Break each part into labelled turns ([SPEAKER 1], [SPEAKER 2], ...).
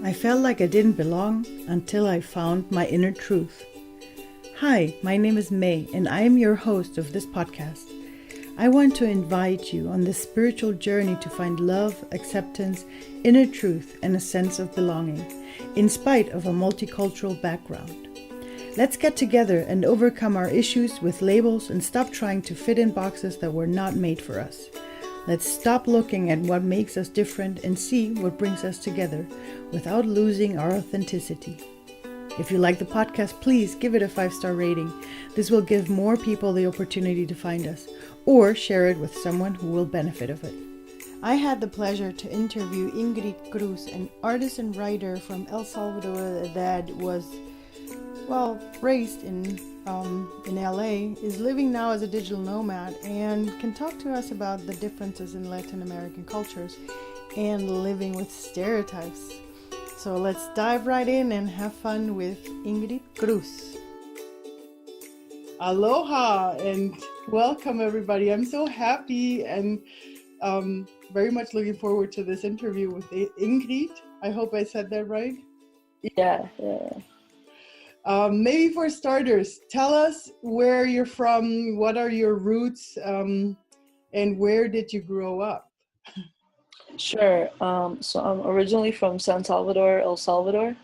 [SPEAKER 1] I felt like I didn't belong until I found my inner truth. Hi, my name is May, and I am your host of this podcast. I want to invite you on this spiritual journey to find love, acceptance, inner truth, and a sense of belonging, in spite of a multicultural background. Let's get together and overcome our issues with labels and stop trying to fit in boxes that were not made for us. Let's stop looking at what makes us different and see what brings us together without losing our authenticity. If you like the podcast, please give it a 5-star rating. This will give more people the opportunity to find us, or share it with someone who will benefit of it. I had the pleasure to interview Ingrid Cruz, an artist and writer from El Salvador that was, raised in LA, is living now as a digital nomad, and can talk to us about the differences in Latin American cultures and living with stereotypes. So let's dive right in and have fun with Ingrid Cruz. Aloha and welcome everybody. I'm so happy and very much looking forward to this interview with Ingrid. I hope I said that right.
[SPEAKER 2] Yeah.
[SPEAKER 1] Maybe for starters, tell us where you're from, what are your roots, and where did you grow up?
[SPEAKER 2] Sure. So I'm originally from San Salvador, El Salvador,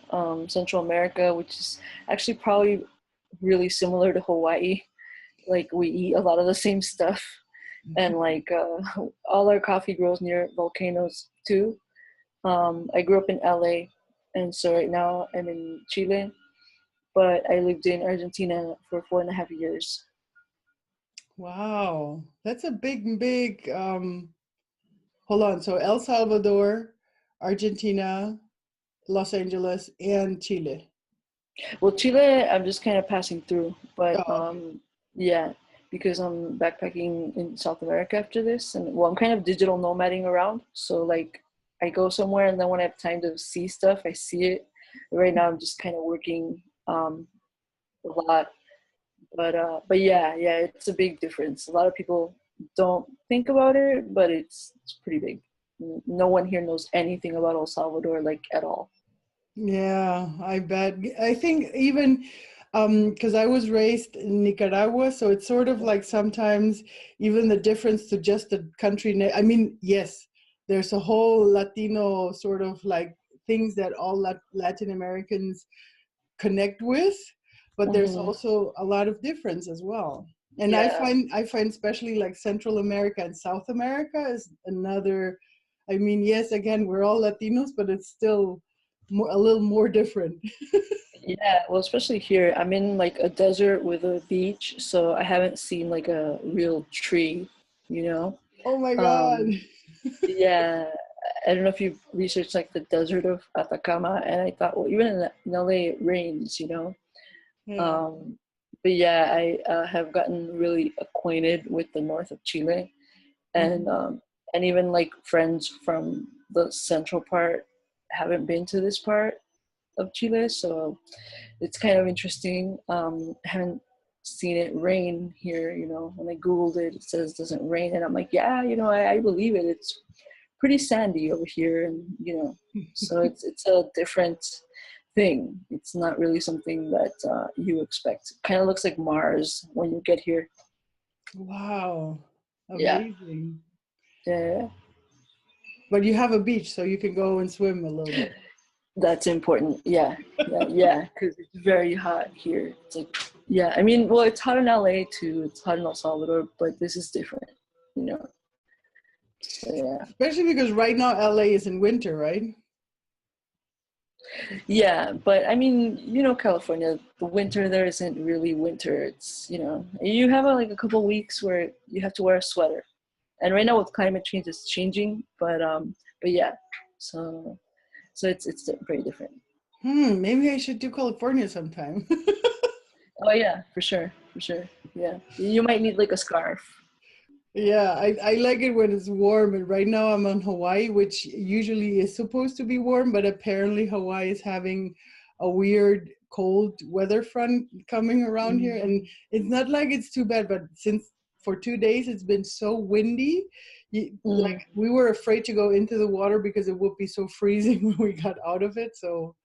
[SPEAKER 2] Central America, which is actually probably really similar to Hawaii. Like, we eat a lot of the same stuff, and all our coffee grows near volcanoes too. I grew up in LA, and so right now I'm in Chile, but I lived in Argentina for 4.5 years.
[SPEAKER 1] Wow, that's a big, hold on. So El Salvador, Argentina, Los Angeles, and Chile.
[SPEAKER 2] Well, Chile, I'm just kind of passing through, but
[SPEAKER 1] Oh.
[SPEAKER 2] yeah, because I'm backpacking in South America after this, and I'm kind of digital nomading around. So like, I go somewhere, and then when I have time to see stuff, I see it. Right now, I'm just kind of working a lot, but yeah, it's a big difference. A lot of people don't think about it, but it's pretty big. No one here knows anything about El Salvador, like, at all.
[SPEAKER 1] Yeah, I bet. I think even because I was raised in Nicaragua, so it's sort of like sometimes even the difference to just the country name. I mean, yes, there's a whole Latino sort of like things that all Latin Americans connect with, but there's
[SPEAKER 2] Hmm.
[SPEAKER 1] also a lot of difference as well. And
[SPEAKER 2] Yeah.
[SPEAKER 1] I find especially like Central America and South America is another. I mean, yes, again, we're all Latinos, but it's still a little more different.
[SPEAKER 2] Yeah, well, especially here, I'm in like a desert with a beach, so I haven't seen like a real tree, you know?
[SPEAKER 1] Oh my God.
[SPEAKER 2] Um, yeah, I don't know if you've researched like the desert of Atacama, and I thought, well, even in LA it rains, you know?
[SPEAKER 1] Yeah.
[SPEAKER 2] Um, but yeah, I have gotten really acquainted with the north of Chile, and
[SPEAKER 1] Mhm.
[SPEAKER 2] um, and even like friends from the central part haven't been to this part of Chile, so it's kind of interesting. I haven't seen it rain here, you know. When I Googled it, it says it doesn't rain. And I'm like, yeah, you know, I believe it. It's pretty sandy over here. And, you know, so it's a different thing. It's not really something that you expect. It kind of looks like Mars when you get here.
[SPEAKER 1] Wow.
[SPEAKER 2] Yeah.
[SPEAKER 1] Amazing.
[SPEAKER 2] Yeah.
[SPEAKER 1] But you have a beach, so you can go and swim a little bit.
[SPEAKER 2] That's important. Yeah. Because it's very hot here. It's like, yeah. I mean, well, it's hot in LA too. It's hot in El Salvador, but this is different, you know. So yeah.
[SPEAKER 1] Especially because right now LA is in winter, right?
[SPEAKER 2] Yeah, but I mean, you know, California, the winter there isn't really winter. It's, you know, you have like a couple weeks where you have to wear a sweater. And right now with climate change, it's changing, but yeah. So it's very different.
[SPEAKER 1] Maybe I should do California sometime.
[SPEAKER 2] Oh yeah, for sure. Yeah, you might need like a scarf.
[SPEAKER 1] Yeah, I like it when it's warm. And right now I'm on Hawaii, which usually is supposed to be warm, but apparently Hawaii is having a weird cold weather front coming around here.
[SPEAKER 2] Mm.
[SPEAKER 1] And it's not like it's too bad, but since for 2 days it's been so windy, Like we were afraid to go into the water because it would be so freezing when we got out of it. So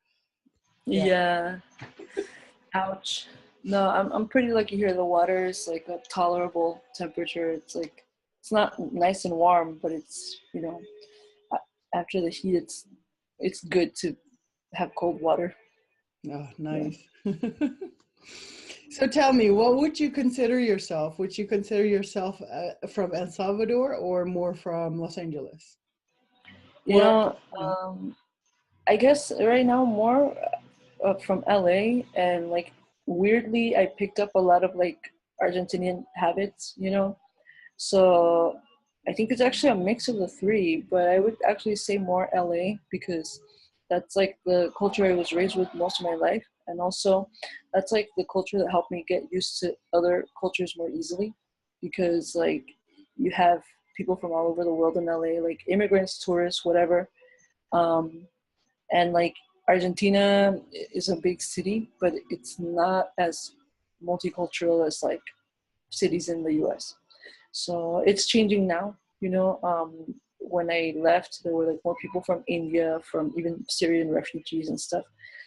[SPEAKER 2] Yeah. Ouch. No, I'm pretty lucky here. The water is like a tolerable temperature. It's like it's not nice and warm, but it's after the heat, it's good to have cold water.
[SPEAKER 1] oh,
[SPEAKER 2] Yeah.
[SPEAKER 1] nice. So tell me, what would you consider yourself? Would you consider yourself from El Salvador or more from Los Angeles?
[SPEAKER 2] You
[SPEAKER 1] Or
[SPEAKER 2] know, I guess right now more from LA, and like weirdly, I picked up a lot of like Argentinian habits. So I think it's actually a mix of the three, but I would actually say more LA because that's like the culture I was raised with most of my life. And also that's like the culture that helped me get used to other cultures more easily because like you have people from all over the world in LA, like immigrants, tourists, whatever. Um, and like Argentina is a big city, but it's not as multicultural as like cities in the US. So it's changing now. When I left, there were like more people from India, from even Syrian refugees and stuff.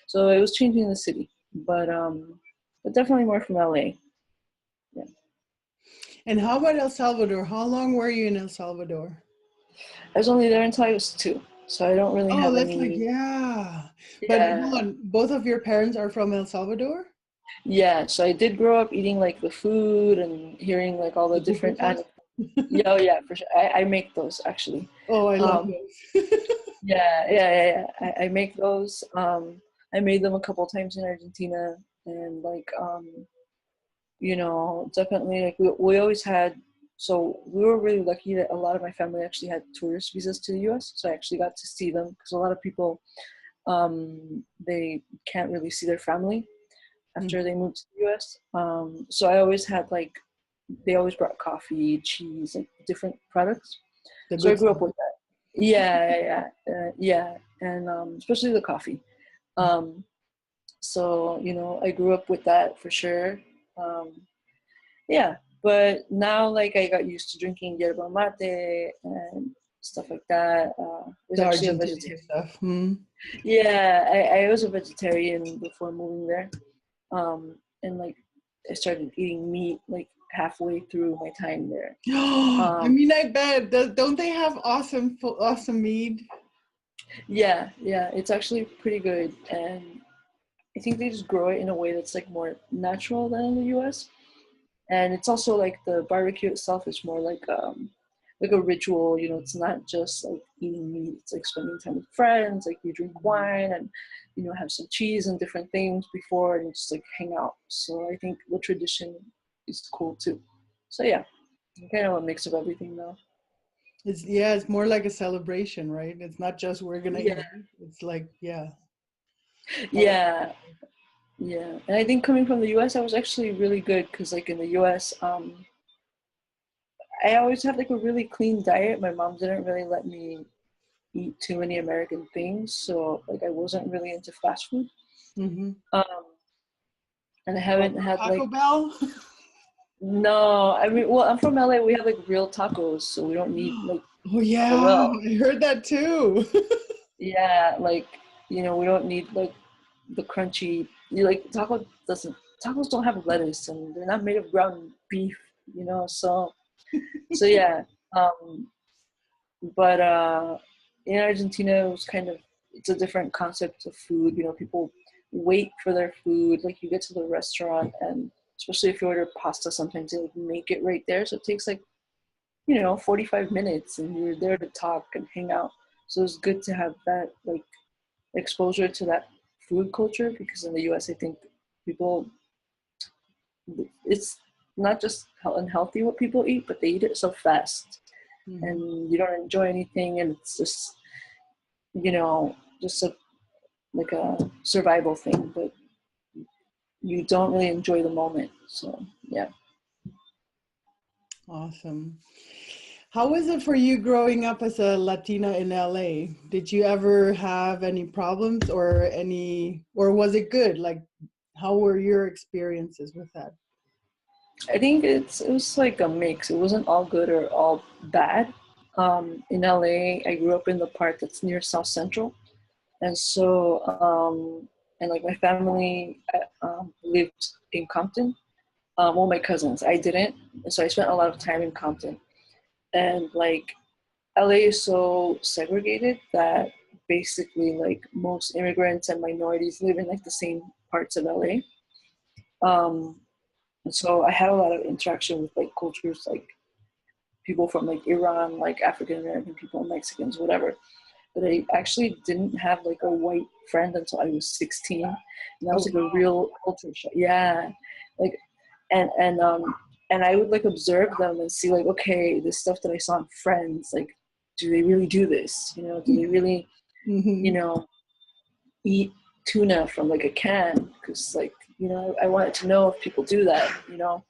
[SPEAKER 2] So it was changing the city, but definitely more from LA. Yeah.
[SPEAKER 1] and how about El Salvador? How long were you in El Salvador?
[SPEAKER 2] I was only there until I was 2, so I don't really
[SPEAKER 1] Oh,
[SPEAKER 2] have
[SPEAKER 1] that's like,
[SPEAKER 2] any.
[SPEAKER 1] yeah. But hold
[SPEAKER 2] Yeah,
[SPEAKER 1] on, both of your parents are from El Salvador?
[SPEAKER 2] yeah. So I did grow up eating like the food and hearing like all the
[SPEAKER 1] The
[SPEAKER 2] different
[SPEAKER 1] pupusas?
[SPEAKER 2] Yeah, oh, yeah, for sure. I make those actually.
[SPEAKER 1] Oh, I love
[SPEAKER 2] Um,
[SPEAKER 1] those.
[SPEAKER 2] yeah. I make those. I made them a couple times in Argentina, and like definitely like we always had. So we were really lucky that a lot of my family actually had tourist visas to the U.S. So I actually got to see them because a lot of people they can't really see their family after they moved to the U.S. So I always had like they always brought coffee, cheese, like different products.
[SPEAKER 1] The
[SPEAKER 2] So I
[SPEAKER 1] good
[SPEAKER 2] grew
[SPEAKER 1] stuff.
[SPEAKER 2] up with that. Yeah, and especially the coffee. Um, so I grew up with that for sure. Um, yeah, but now like I got used to drinking yerba mate and stuff like that. I was
[SPEAKER 1] The
[SPEAKER 2] actually a
[SPEAKER 1] Argentinian
[SPEAKER 2] vegetarian.
[SPEAKER 1] stuff.
[SPEAKER 2] Yeah, I was a vegetarian before moving there. And like I started eating meat like halfway through my time there.
[SPEAKER 1] I
[SPEAKER 2] Um,
[SPEAKER 1] mean, I bet. Don't they have awesome meat?
[SPEAKER 2] yeah, it's actually pretty good, and I think they just grow it in a way that's like more natural than in the U.S. And it's also like the barbecue itself is more like a ritual. It's not just like eating meat. It's like spending time with friends. Like you drink wine and have some cheese and different things before, and just like hang out. So I think the tradition is cool too. So yeah, kind of a mix of everything now.
[SPEAKER 1] It's more like a celebration, right? It's not just we're gonna
[SPEAKER 2] Yeah,
[SPEAKER 1] eat. It's like, yeah. Oh,
[SPEAKER 2] yeah, yeah. And I think coming from the U.S., I was actually really good because like in the U.S., I always had like a really clean diet. My mom didn't really let me eat too many American things, so like I wasn't really into fast food.
[SPEAKER 1] mm-hmm.
[SPEAKER 2] Um, and I
[SPEAKER 1] Oh,
[SPEAKER 2] haven't
[SPEAKER 1] no
[SPEAKER 2] had
[SPEAKER 1] Taco
[SPEAKER 2] like
[SPEAKER 1] Bell.
[SPEAKER 2] no. I mean, well, I'm from LA. We have like real tacos, so we don't need like
[SPEAKER 1] Oh
[SPEAKER 2] for
[SPEAKER 1] yeah,
[SPEAKER 2] real.
[SPEAKER 1] I heard that too.
[SPEAKER 2] Yeah, like we don't need like the crunchy. You like tacos don't have lettuce and they're not made of ground beef. So yeah. Um, but in Argentina, it was it's a different concept of food. People wait for their food. Like you get to the restaurant, and especially if you order pasta, sometimes they like make it right there. So it takes like 45 minutes, and you're there to talk and hang out. So it's good to have that like exposure to that food culture because in the U.S. I think people it's not just unhealthy what people eat, but they eat it so fast,
[SPEAKER 1] Mhm.
[SPEAKER 2] and you don't enjoy anything, and it's just just like a survival thing, but you don't really enjoy the moment. So yeah.
[SPEAKER 1] Awesome. How was it for you growing up as a Latina in LA? Did you ever have any problems or was it good? Like, how were your experiences with that?
[SPEAKER 2] I think it was like a mix. It wasn't all good or all bad. In LA, I grew up in the part that's near South Central. And so, and like my family lived in Compton. Well, my cousins, I didn't. And so I spent a lot of time in Compton. And like LA is so segregated that basically like most immigrants and minorities live in like the same parts of LA. Um, and so I had a lot of interaction with like cultures, like people from like Iran, like African American people, Mexicans, whatever. But I actually didn't have like a white friend until I was 16. And that was like a real culture shock. Yeah. Like, and I would like observe them and see like, okay, this stuff that I saw in Friends, like, do they really do this? You know, do they really, you know, eat tuna from like a can? Because like, you know, I wanted to know if people do that, you know,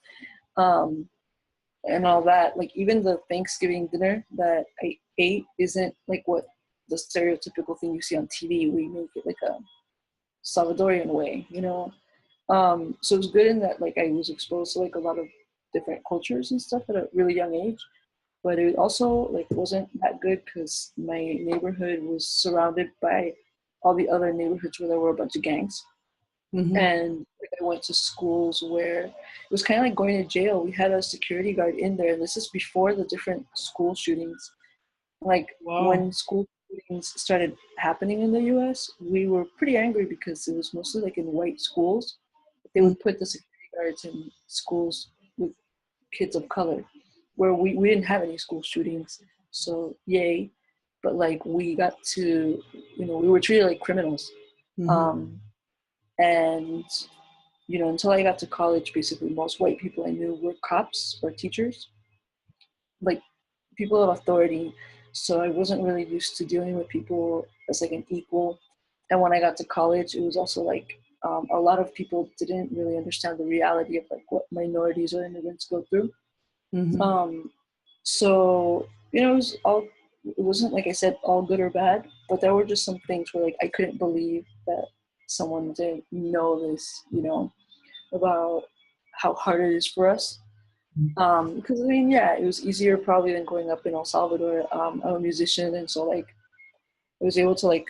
[SPEAKER 2] and all that. Like even the Thanksgiving dinner that I ate isn't like what the stereotypical thing you see on TV. We make it like a Salvadorian way, you know. So it was good in that like I was exposed to like a lot of different cultures and stuff at a really young age. But it also like wasn't that good because my neighborhood was surrounded by all the other neighborhoods where there were a bunch of gangs. And like, I went to schools where it was kind of like going to jail. We had a security guard in there, and this is before the different school shootings. Like when school shootings started happening in the US, we were pretty angry because it was mostly like in white schools. They would put the security guards in schools with kids of color, where we didn't have any school shootings. So yay. But like we got to, you know, we were treated like criminals. And you know, until I got to college, basically most white people I knew were cops or teachers, like people of authority. So I wasn't really used to dealing with people as like an equal. And when I got to college, it was also like a lot of people didn't really understand the reality of like what minorities or immigrants go through. So you know, it wasn't like I said all good or bad, but there were just some things where like I couldn't believe that someone didn't know this, you know, about how hard it is for us. Because I mean, yeah, it was easier probably than growing up in El Salvador. I'm a musician, and so like I was able to like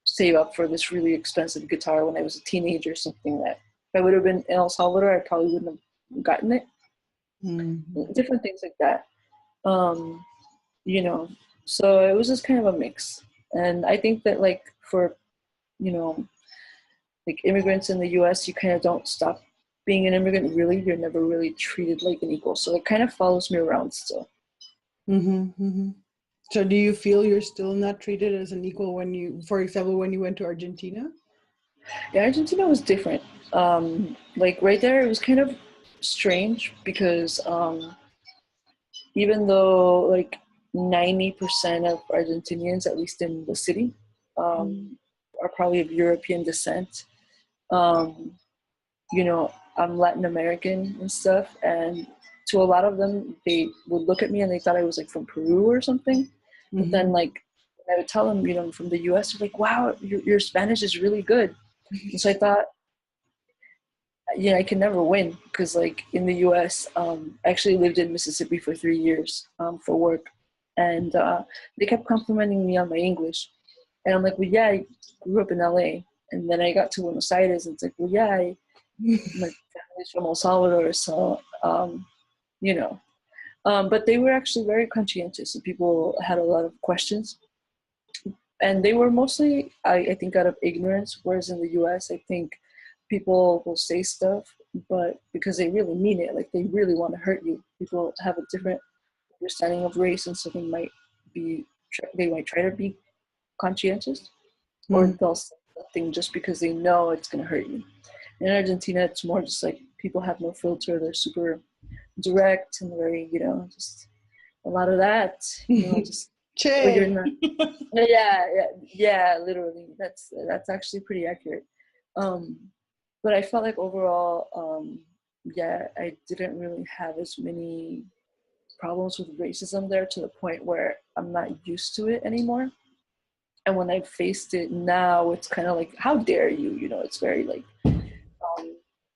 [SPEAKER 2] save up for this really expensive guitar when I was a teenager. Something that if I would have been in El Salvador, I probably wouldn't have gotten it. Different things like that. You know, so it was just kind of a mix. And I think that like for, you know, like immigrants in the US, you kind of don't stop being an immigrant really. You're never really treated like an equal. So it kind of follows me around still.
[SPEAKER 1] So do you feel you're still not treated as an equal when you, for example, when you went to Argentina?
[SPEAKER 2] Yeah, Argentina was different. Like right there, it was kind of strange because even though like 90% of Argentinians, at least in the city, are probably of European descent, you know, I'm Latin American and stuff. And to a lot of them, they would look at me and they thought I was like from Peru or something. But then like, I would tell them, you know, I'm from the US, they're like, wow, your Spanish is really good. And so I thought, yeah, I can never win because like in the US, I actually lived in Mississippi for 3 years for work. And they kept complimenting me on my English. And I'm like, well, yeah, I grew up in LA. And then I got to Buenos Aires and it's like, well, yeah, my family's from El Salvador. So, you know, but they were actually very conscientious and people had a lot of questions. And they were mostly, I think, out of ignorance. Whereas in the US, I think people will say stuff, but because they really mean it, like they really want to hurt you. People have a different understanding of race, and so they might try to be conscientious, or they'll say something just because they know it's going to hurt you. In Argentina, it's more just like people have no filter. They're super direct and very, you know, just a lot of that, you know, just oh, you're not. Yeah, literally. That's actually pretty accurate. But I felt like overall, yeah, I didn't really have as many problems with racism there to the point where I'm not used to it anymore. And when I faced it now, it's kind of like, how dare you? You know, it's very like,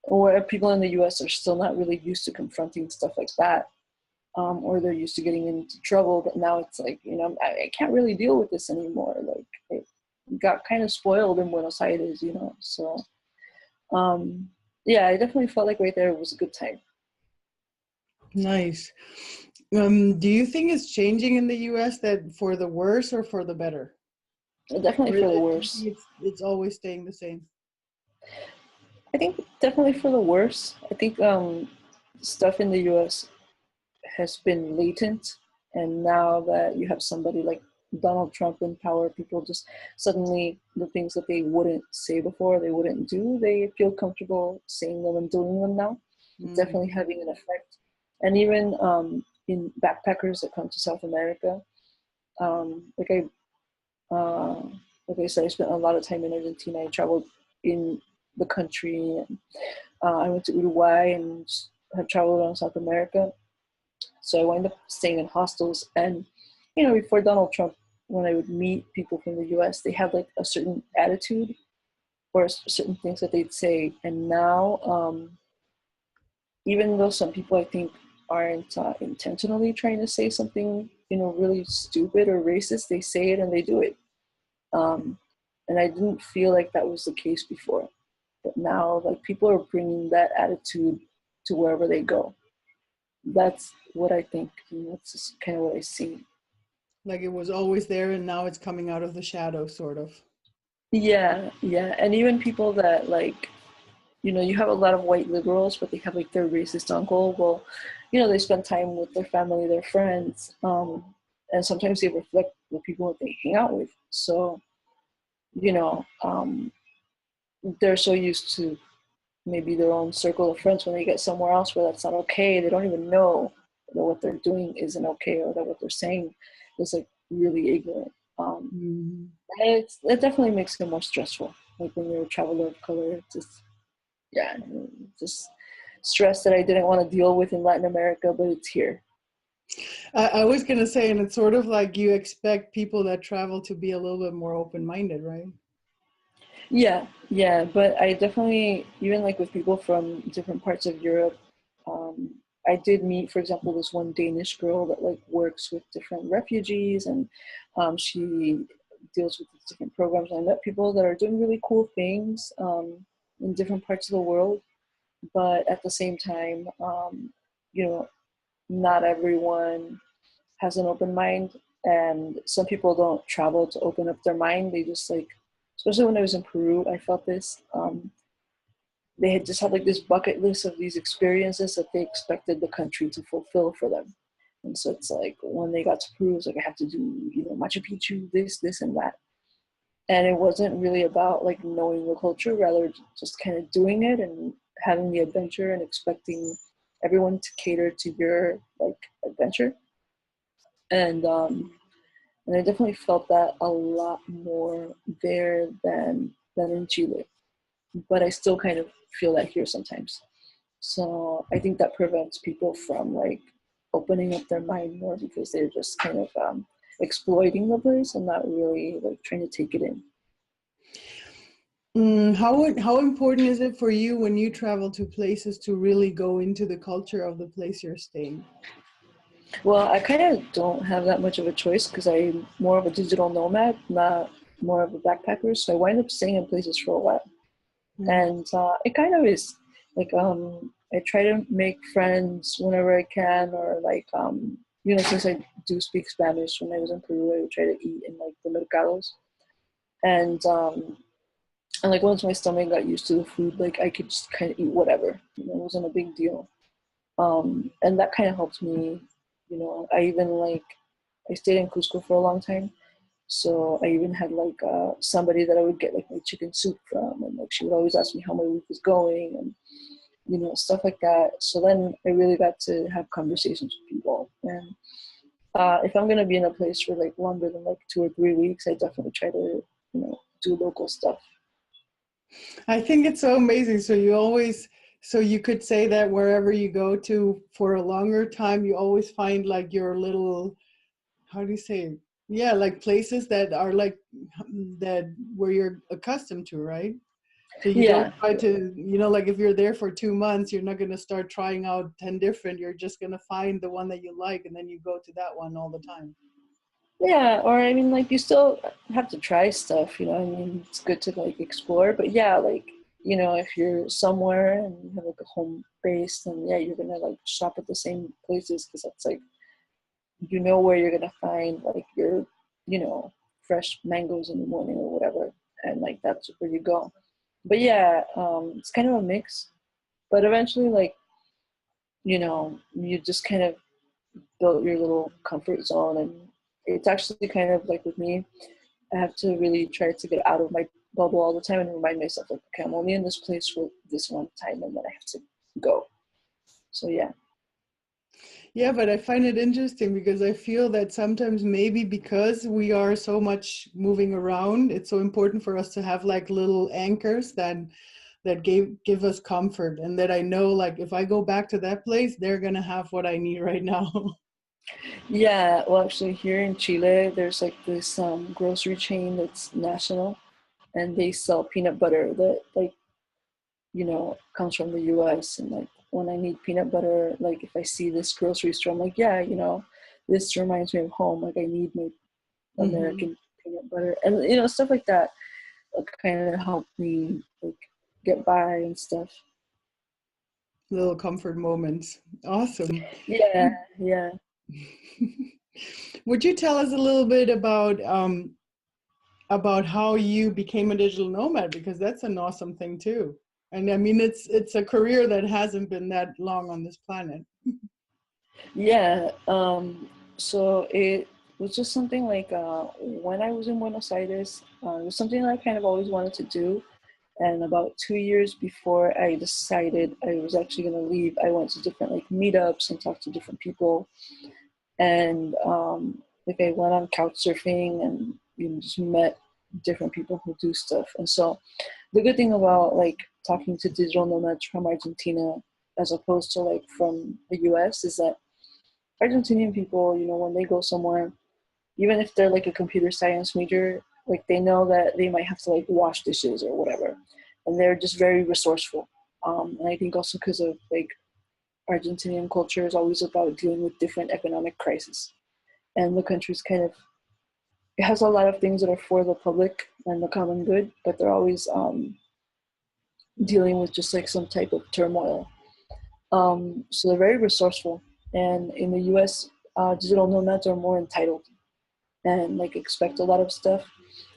[SPEAKER 2] or people in the US are still not really used to confronting stuff like that. or they're used to getting into trouble, but now it's like, I can't really deal with this anymore. Like, it got kind of spoiled in Buenos Aires, so yeah, I definitely felt like right there it was a good time.
[SPEAKER 1] Nice. Do you think it's changing in the US, that for the worse or for the better?
[SPEAKER 2] Definitely
[SPEAKER 1] Or
[SPEAKER 2] for the worse.
[SPEAKER 1] it's always staying the same?
[SPEAKER 2] I think definitely for the worse. I think stuff in the US has been latent, and now that you have somebody like Donald Trump in power, people just suddenly, the things that they wouldn't say before, they wouldn't do, they feel comfortable saying them and doing them now. It's
[SPEAKER 1] Mm.
[SPEAKER 2] definitely having an effect. And even in backpackers that come to South America, um, like I uh, like I said, I spent a lot of time in Argentina. I traveled in the country, and I went to Uruguay and have traveled around South America. So I wound up staying in hostels. And, before Donald Trump, when I would meet people from the US, they had like a certain attitude or certain things that they'd say. And now, even though some people I think aren't intentionally trying to say something, really stupid or racist, they say it and they do it. Um, and I didn't feel like that was the case before. But now, like, people are bringing that attitude to wherever they go. That's what I think. That's just kind of what I see.
[SPEAKER 1] Like it was always there and now it's coming out of the shadow, sort of.
[SPEAKER 2] Yeah, yeah. And even people that, like, you have a lot of white liberals, but they have like their racist uncle. Well, they spend time with their family, their friends, and sometimes they reflect the people that they hang out with. So, you know, um, they're so used to maybe their own circle of friends. When they get somewhere else where that's not okay, they don't even know that what they're doing isn't okay, or that what they're saying is like really ignorant.
[SPEAKER 1] Mm.
[SPEAKER 2] And it definitely makes it more stressful. Like when you're a traveler of color, it's just, yeah, just stress that I didn't want to deal with in Latin America, but it's here.
[SPEAKER 1] I was going to say, and it's sort of like you expect people that travel to be a little bit more open-minded, right?
[SPEAKER 2] Yeah, yeah, but I definitely, even like with people from different parts of Europe, I did meet, for example, this one Danish girl that like works with different refugees, and she deals with these different programs. I met people that are doing really cool things in different parts of the world, but at the same time, you know, not everyone has an open mind, and some people don't travel to open up their mind. They just like, especially when I was in Peru, I felt this. They had just had like this bucket list of these experiences that they expected the country to fulfill for them. And so it's like when they got to Peru, it's like I have to do, Machu Picchu, this, and that. And it wasn't really about like knowing the culture, rather just kind of doing it and having the adventure and expecting everyone to cater to your like adventure. And I definitely felt that a lot more there than in Chile. But I still kind of feel that here sometimes. So I think that prevents people from like opening up their mind more, because they're just kind of exploiting the place and not really like trying to take it in.
[SPEAKER 1] How important is it for you when you travel to places to really go into the culture of the place you're staying?
[SPEAKER 2] Well, I kind of don't have that much of a choice because I'm more of a digital nomad, not more of a backpacker. So I wind up staying in places for a while.
[SPEAKER 1] Mm.
[SPEAKER 2] And it kind of is like I try to make friends whenever I can, or like since I do speak Spanish, when I was in Peru, I would try to eat in like the mercados, and and like once my stomach got used to the food, like I could just kind of eat whatever, it wasn't a big deal. And that kind of helped me. I even like, I stayed in Cusco for a long time, so I even had like somebody that I would get like my chicken soup from, and like she would always ask me how my week was going, and stuff like that. So then I really got to have conversations with people. And if I'm gonna be in a place for like longer than like 2 or 3 weeks, I definitely try to do local stuff.
[SPEAKER 1] I think it's so amazing. So you could say that wherever you go to for a longer time, you always find like your little, how do you say? Yeah, like places that are like that where you're accustomed to, right? So you don't try to, like if you're there for 2 months, you're not going to start trying out 10 different. You're just going to find the one that you like, and then you go to that one all the time.
[SPEAKER 2] Yeah, or I mean, like, you still have to try stuff, I mean, it's good to like explore, but yeah, like, if you're somewhere and you have like a home base, then yeah, you're gonna like shop at the same places because that's like, where you're gonna find like your, fresh mangoes in the morning or whatever, and like that's where you go. But yeah, it's kind of a mix, but eventually, like, you just kind of build your little comfort zone, and it's actually kind of like with me, I have to really try to get out of my bubble all the time and remind myself, like, okay, I'm only in this place for this one time and then I have to go. So yeah.
[SPEAKER 1] Yeah, but I find it interesting because I feel that sometimes maybe because we are so much moving around, it's so important for us to have like little anchors that give us comfort, and that I know, like, if I go back to that place, they're gonna have what I need right now.
[SPEAKER 2] Yeah, well, actually here in Chile, there's like this grocery chain that's national, and they sell peanut butter that like, comes from the US. And like when I need peanut butter, like if I see this grocery store, I'm like, yeah, this reminds me of home. Like I need my American peanut butter, and stuff like that kind of help me like get by and stuff.
[SPEAKER 1] Little comfort moments. Awesome.
[SPEAKER 2] Yeah.
[SPEAKER 1] Would you tell us a little bit about how you became a digital nomad? Because that's an awesome thing too. And I mean, it's a career that hasn't been that long on this planet.
[SPEAKER 2] Yeah. So it was just something like when I was in Buenos Aires, it was something that I kind of always wanted to do. And about 2 years before I decided I was actually going to leave, I went to different like meetups and talked to different people. And like I went on couch surfing and just met different people who do stuff. And so the good thing about like talking to digital nomads from Argentina as opposed to like from the US is that Argentinian people, when they go somewhere, even if they're like a computer science major, like they know that they might have to like wash dishes or whatever, and they're just very resourceful. And I think also because of like Argentinian culture is always about dealing with different economic crises, and the country's kind of, it has a lot of things that are for the public and the common good, but they're always dealing with just like some type of turmoil. So they're very resourceful, and in the U.S., digital nomads are more entitled and like expect a lot of stuff,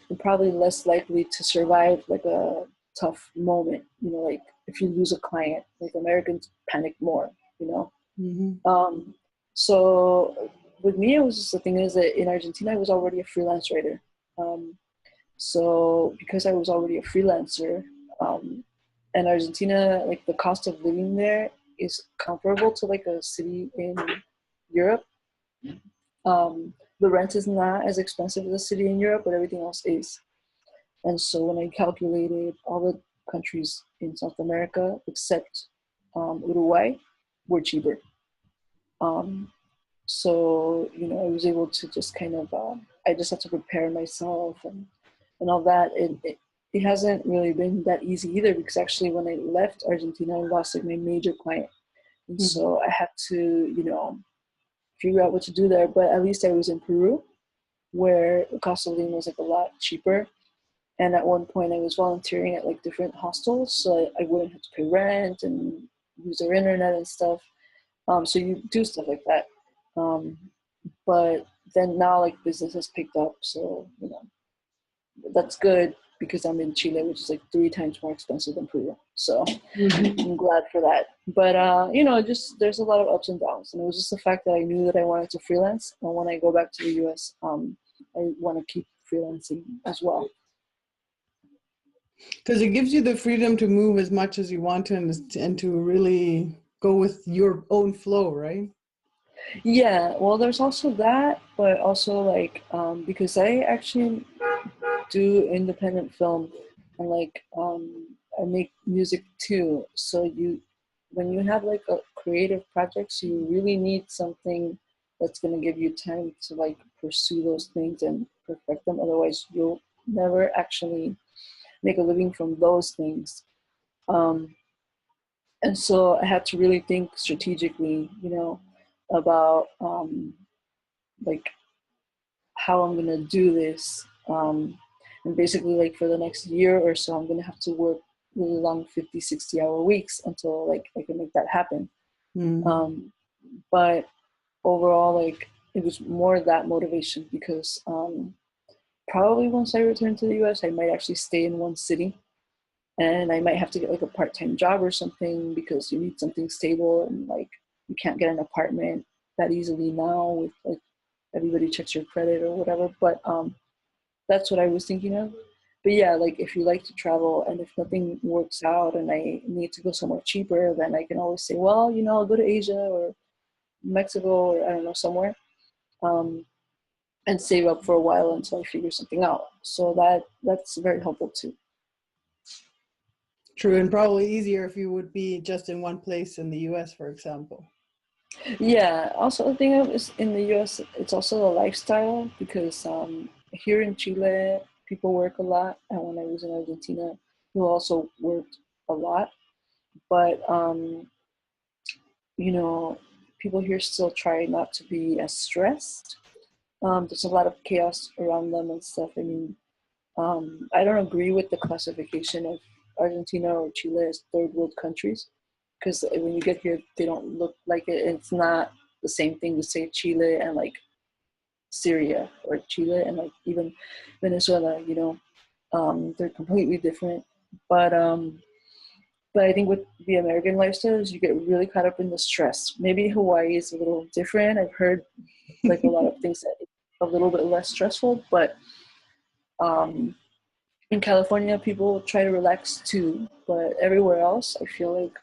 [SPEAKER 2] and probably less likely to survive like a tough moment. Like if you lose a client, like Americans panic more. So with me, it was just the thing is that in Argentina, I was already a freelance writer. So because I was already a freelancer, and Argentina, like the cost of living there is comparable to like a city in Europe. The rent is not as expensive as a city in Europe, but everything else is. And so when I calculated all the countries in South America except Uruguay were cheaper. So, I was able to just kind of, I just had to prepare myself and all that. It hasn't really been that easy either, because actually when I left Argentina, I lost like my major client. And so I had to, figure out what to do there. But at least I was in Peru, where the cost of living was like a lot cheaper. And at one point I was volunteering at like different hostels, so I wouldn't have to pay rent and use their internet and stuff. So you do stuff like that. But then now like business has picked up, so that's good because I'm in Chile, which is like 3 times more expensive than Peru. So I'm glad for that. But just there's a lot of ups and downs, and it was just the fact that I knew that I wanted to freelance, and when I go back to the US, I want to keep freelancing as well.
[SPEAKER 1] Because it gives you the freedom to move as much as you want to, and to really go with your own flow, right?
[SPEAKER 2] Yeah, well, there's also that, but also like because I actually do independent film, and like I make music too. So when you have like a creative projects, you really need something that's gonna give you time to like pursue those things and perfect them. Otherwise, you'll never actually make a living from those things. And so I had to really think strategically, about like how I'm gonna do this. And basically, like, for the next year or so, I'm gonna have to work really long 50, 60-hour weeks until like I can make that happen. But overall, like, it was more that motivation because probably once I return to the US, I might actually stay in one city, and I might have to get like a part-time job or something because you need something stable, and like you can't get an apartment that easily now with like everybody checks your credit or whatever. But that's what I was thinking of. But yeah, like if you like to travel and if nothing works out and I need to go somewhere cheaper, then I can always say, well, I'll go to Asia or Mexico or I don't know, somewhere, and save up for a while until I figure something out. So that's very helpful too.
[SPEAKER 1] True, and probably easier if you would be just in one place in the US, for example.
[SPEAKER 2] Yeah, also the thing is in the US, it's also a lifestyle because here in Chile, people work a lot. And when I was in Argentina, people also worked a lot. But, people here still try not to be as stressed. There's a lot of chaos around them and stuff. I mean, I don't agree with the classification of Argentina or Chile as third world countries because when you get here, they don't look like it. It's not the same thing to say Chile and like Syria or Chile and like even Venezuela. They're completely different. But I think with the American lifestyles, you get really caught up in the stress. Maybe Hawaii is a little different. I've heard like a lot of things that it's a little bit less stressful, but in California, people try to relax too. But everywhere else, I feel like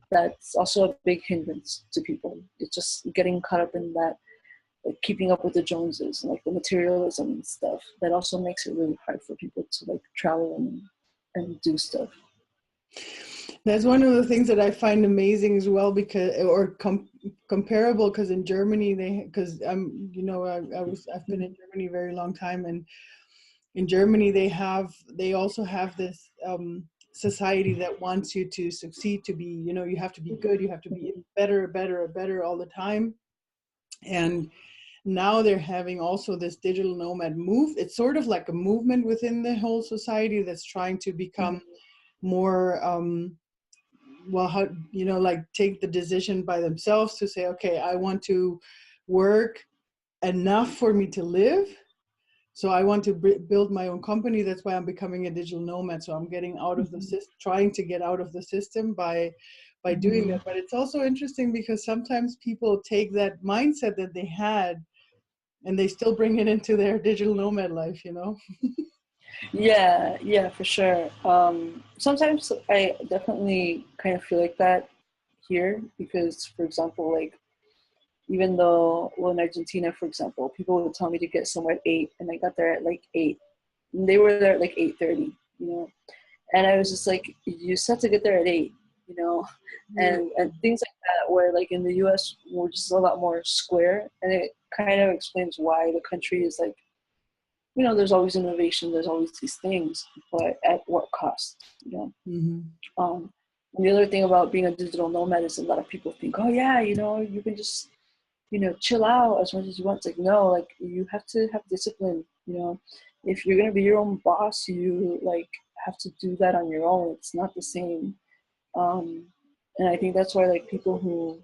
[SPEAKER 2] that's also a big hindrance to people. It's just getting caught up in that, like keeping up with the Joneses and like the materialism and stuff. That also makes it really hard for people to like travel and do stuff.
[SPEAKER 1] That's one of the things that I find amazing as well, because comparable, because in Germany I've been in Germany a very long time, and in Germany they also have this society that wants you to succeed, to be, you have to be good, you have to be better all the time. And now they're having also this digital nomad move. It's sort of like a movement within the whole society that's trying to become more like take the decision by themselves to say, okay, I want to work enough for me to live. So I want to build my own company. That's why I'm becoming a digital nomad. So I'm getting out of the system, trying to get out of the system by doing that. But it's also interesting because sometimes people take that mindset that they had and they still bring it into their digital nomad life,
[SPEAKER 2] Yeah, for sure. Sometimes I definitely kind of feel like that here because, for example, like even though, well, in Argentina, for example, people would tell me to get somewhere at 8, and I got there at like 8. And they were there at like 8:30, and I was just like, you said to get there at 8, and things like that, where like in the US, we're just a lot more square, and it kind of explains why the country is like, there's always innovation, there's always these things, but at what cost, and the other thing about being a digital nomad is a lot of people think, oh yeah, you can just, chill out as much as you want. It's like, no, like you have to have discipline, if you're going to be your own boss, you like have to do that on your own. It's not the same. And I think that's why like people who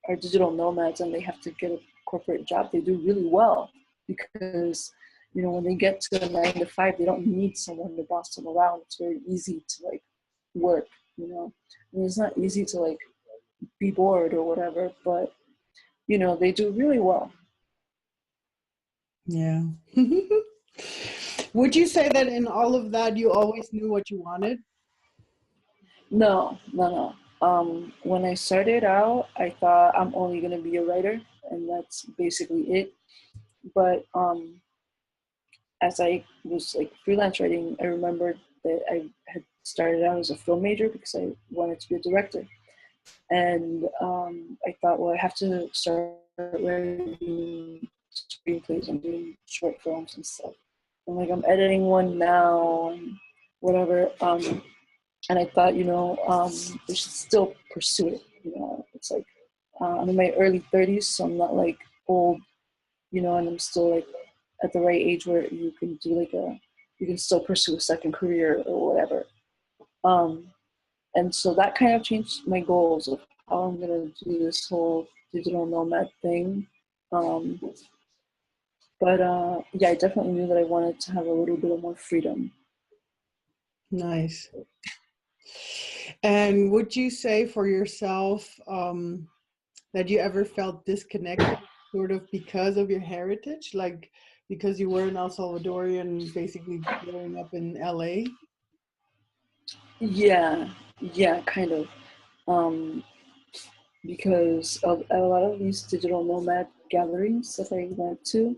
[SPEAKER 2] are digital nomads and they have to get a corporate job, they do really well because, when they get to a 9 to 5, they don't need someone to boss them around. It's very easy to like work, and it's not easy to like be bored or whatever, but they do really well.
[SPEAKER 1] Yeah. Would you say that in all of that you always knew what you wanted?
[SPEAKER 2] No. When I started out, I thought I'm only going to be a writer, and that's basically it. But as I was like freelance writing, I remembered that I had started out as a film major because I wanted to be a director. And I thought, well, I have to start writing screenplays and doing short films and stuff. And like I'm editing one now, and whatever. And I thought, we should still pursue it. It's like I'm in my early 30s, so I'm not like old, and I'm still like at the right age where you can do you can still pursue a second career or whatever. And so that kind of changed my goals of how I'm gonna do this whole digital nomad thing. But yeah, I definitely knew that I wanted to have a little bit of more freedom.
[SPEAKER 1] Nice. And would you say for yourself that you ever felt disconnected sort of because of your heritage? Like because you were an El Salvadorian basically growing up in LA?
[SPEAKER 2] Yeah, kind of. Um, because of a lot of these digital nomad gatherings that I went to,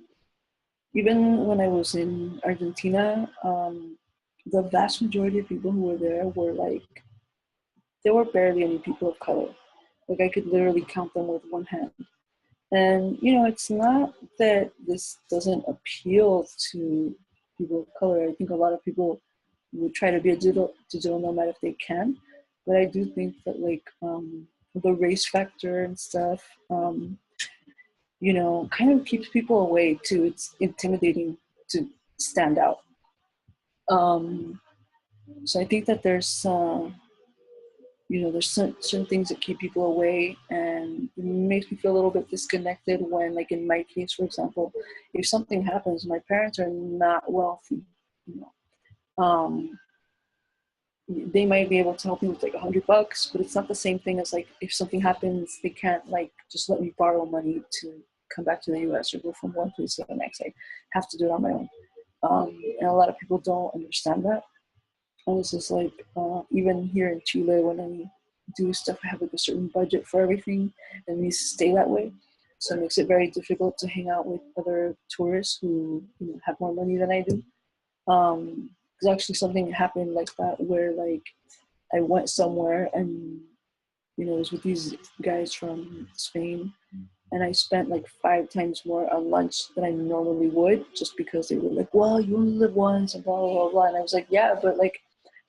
[SPEAKER 2] even when I was in Argentina, the vast majority of people who were there were like, there were barely any people of color. Like I could literally count them with one hand. And, it's not that this doesn't appeal to people of color. I think a lot of people would try to be a digital nomad if they can. But I do think that the race factor and stuff, kind of keeps people away too. It's intimidating to stand out. So I think that there's certain things that keep people away, and it makes me feel a little bit disconnected when, like in my case, for example, if something happens, my parents are not wealthy, you know, they might be able to help me with like $100, but it's not the same thing as like if something happens, they can't like just let me borrow money to come back to the US or go from one place to the next. I have to do it on my own. And a lot of people don't understand that. And it's just like, even here in Chile, when I do stuff, I have like a certain budget for everything and it needs to stay that way. So it makes it very difficult to hang out with other tourists who have more money than I do. Because actually something happened like that where like I went somewhere and it was with these guys from Spain, and I spent like 5 times more on lunch than I normally would, just because they were like, well, you only live once and blah blah blah blah. And I was like, yeah, but like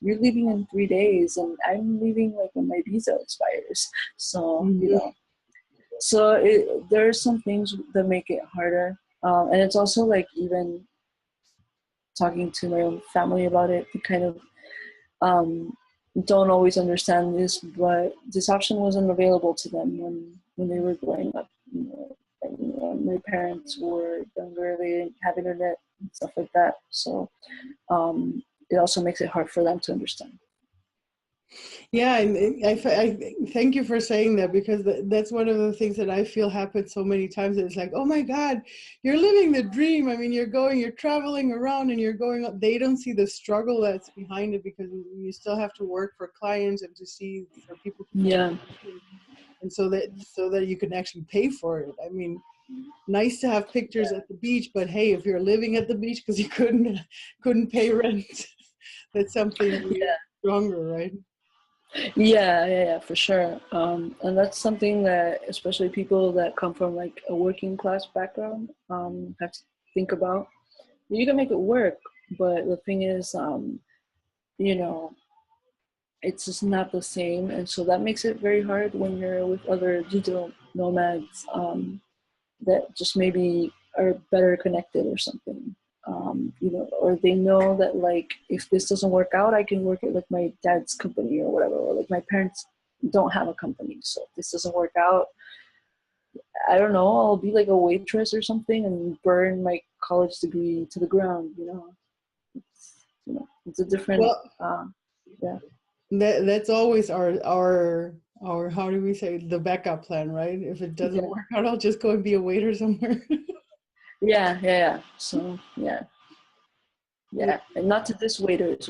[SPEAKER 2] you're leaving in 3 days and I'm leaving like when my visa expires. So so there are some things that make it harder, and it's also like even talking to my own family about it, they kind of don't always understand this, but this option wasn't available to them when they were growing up. My parents were younger; they didn't have internet and stuff like that, so it also makes it hard for them to understand.
[SPEAKER 1] Yeah, and I thank you for saying that, because that's one of the things that I feel happens so many times. It's like, oh my God, you're living the dream. I mean, you're traveling around and you're going. They don't see the struggle that's behind it, because you still have to work for clients and to see for people to
[SPEAKER 2] Yeah.
[SPEAKER 1] and so that you can actually pay for it. I mean, nice to have pictures at the beach, but hey, if you're living at the beach because you couldn't pay rent, that's something stronger, right?
[SPEAKER 2] Yeah, for sure. And that's something that especially people that come from like a working class background have to think about. You can make it work, but the thing is, it's just not the same, and so that makes it very hard when you're with other digital nomads that just maybe are better connected or something. Or they know that like if this doesn't work out, I can work at like my dad's company or whatever, or like my parents don't have a company, so if this doesn't work out, I don't know, I'll be like a waitress or something and burn my college degree to the ground. It's a different yeah.
[SPEAKER 1] That's always our how do we say, the backup plan, right? If it doesn't work out, I'll just go and be a waiter somewhere.
[SPEAKER 2] Yeah. So yeah, and not to diss waiters.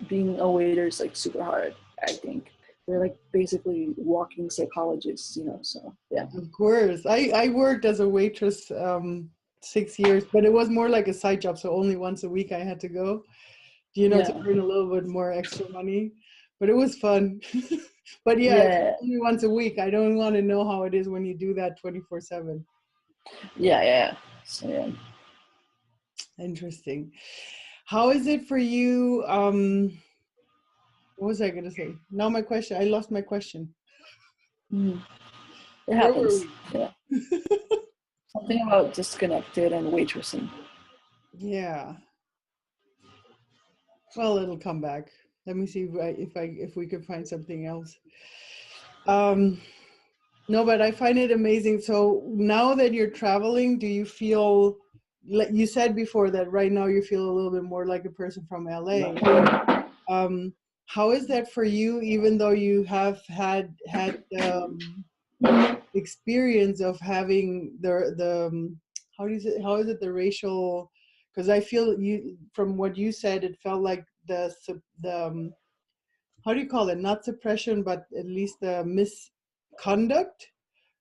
[SPEAKER 2] Being a waiter is like super hard. I think they're like basically walking psychologists, So yeah.
[SPEAKER 1] Of course, I worked as a waitress 6 years, but it was more like a side job, so only once a week I had to go, to earn a little bit more extra money. But it was fun. But it's only once a week. I don't want to know how it is when you do that 24/7.
[SPEAKER 2] Yeah. So yeah.
[SPEAKER 1] Interesting. How is it for you? What was I going to say? Now my question, I lost my question.
[SPEAKER 2] Mm. It
[SPEAKER 1] Where were
[SPEAKER 2] happens.
[SPEAKER 1] we?
[SPEAKER 2] Yeah. Something about disconnected and waitressing.
[SPEAKER 1] Yeah. Well, it'll come back. Let me see if we could find something else. No, but I find it amazing. So now that you're traveling, do you feel, like you said before, that right now you feel a little bit more like a person from LA? How is that for you, even though you have had experience of having the how is it the racial? Because I feel you, from what you said, it felt like the how do you call it? Not suppression, but at least the misconduct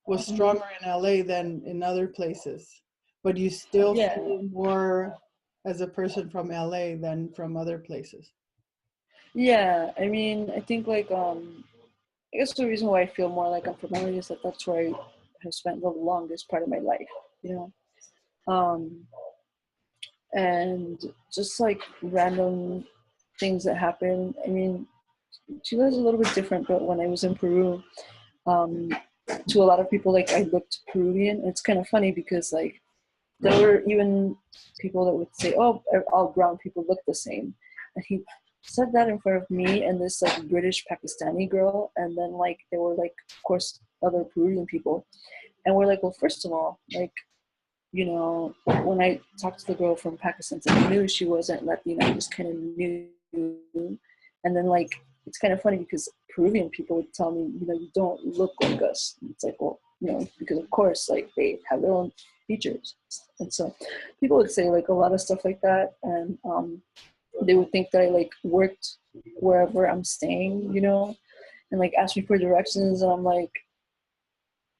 [SPEAKER 1] was stronger in LA than in other places. But you still
[SPEAKER 2] Yeah.
[SPEAKER 1] feel more as a person from LA than from other places.
[SPEAKER 2] Yeah. I mean, I think like I guess the reason why I feel more like I'm from LA is that that's where I have spent the longest part of my life, you know. And just like random things that happen. I mean, Chile is a little bit different, but when I was in Peru, um, to a lot of people, like I looked Peruvian. It's kind of funny because like there were even people that would say, "Oh, all brown people look the same," and he said that in front of me and this like British Pakistani girl, and then like there were like of course other Peruvian people, and we're like, well, first of all, like, you know, when I talked to the girl from Pakistan, I knew she wasn't Latina. I just kind of knew. And then, like, it's kind of funny because Peruvian people would tell me, you know, you don't look like us. And it's like, well, you know, because of course, like, they have their own features. And so people would say, like, a lot of stuff like that. And they would think that I, like, worked wherever I'm staying, you know, and, like, ask me for directions. And I'm like,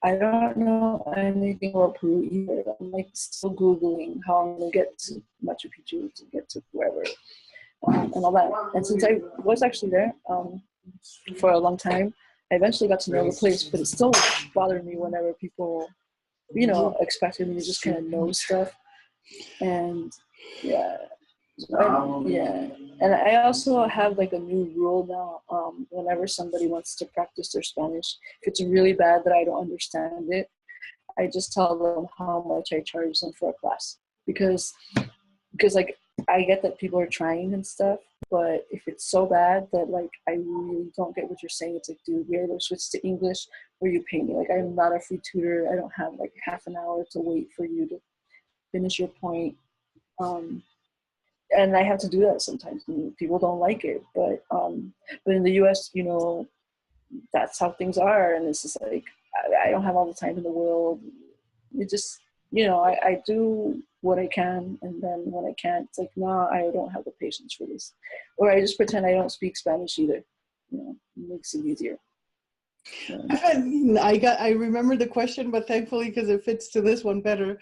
[SPEAKER 2] I don't know anything about Peru either. I'm like still Googling how I'm going to get to Machu Picchu to get to wherever and all that. And since I was actually there for a long time, I eventually got to know the place, but it still bothered me whenever people, you know, expected me to just kind of know stuff. And yeah. Yeah, and I also have like a new rule now. Whenever somebody wants to practice their Spanish, if it's really bad that I don't understand it, I just tell them how much I charge them for a class. Because like I get that people are trying and stuff, but if it's so bad that like I really don't get what you're saying, it's like, dude, we either switch to English or you pay me. Like I'm not a free tutor. I don't have like half an hour to wait for you to finish your point. And I have to do that sometimes. And people don't like it, but in the U.S., you know, that's how things are, and it's just like I don't have all the time in the world. It just, you know, I do what I can, and then when I can't, it's like, nah, I don't have the patience for this, or I just pretend I don't speak Spanish either. You know, it makes it easier.
[SPEAKER 1] I remember the question, but thankfully, because it fits to this one better.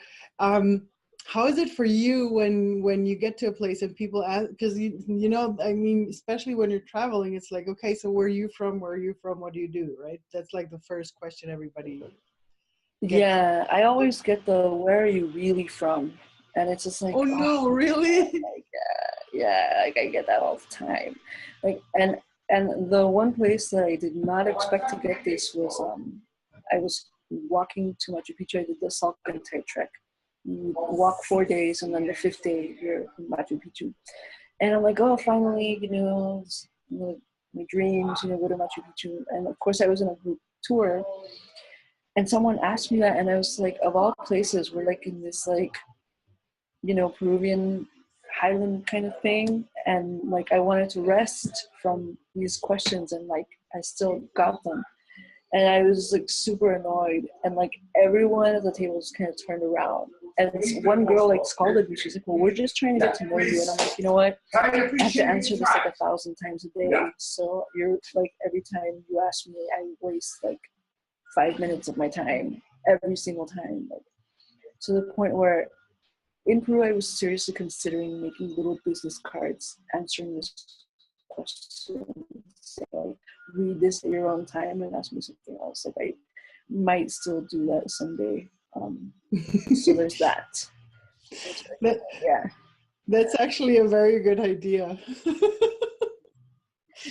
[SPEAKER 1] How is it for you when you get to a place and people ask, because you know, I mean, especially when you're traveling, it's like, okay, so where are you from? Where are you from? What do you do? Right? That's like the first question everybody gets.
[SPEAKER 2] Yeah, I always get the "Where are you really from?" And it's just like,
[SPEAKER 1] oh no, really?
[SPEAKER 2] Like, yeah, like I get that all the time. Like, and the one place that I did not expect to get this was I was walking to Machu Picchu. I did the Salkantay trek. You walk 4 days, and then the 5th day you're in Machu Picchu. And I'm like, oh, finally, you know, my dreams, you know, go to Machu Picchu. And of course, I was in a group tour, and someone asked me that, and I was like, of all places, we're like in this like, you know, Peruvian highland kind of thing, and like I wanted to rest from these questions, and like I still got them, and I was like super annoyed, and like everyone at the table just kind of turned around, and this one girl like scolded me. She's like, well, we're just trying to get to know you. And I'm like, you know what, I have to answer this like 1,000 times a day, so you're like, every time you ask me, I waste like 5 minutes of my time every single time, like, to the point where in Peru, I was seriously considering making little business cards answering this question. Say, like, read this at your own time and ask me something else. Like, I might still do that someday. So there's that. Yeah.
[SPEAKER 1] That's actually a very good idea.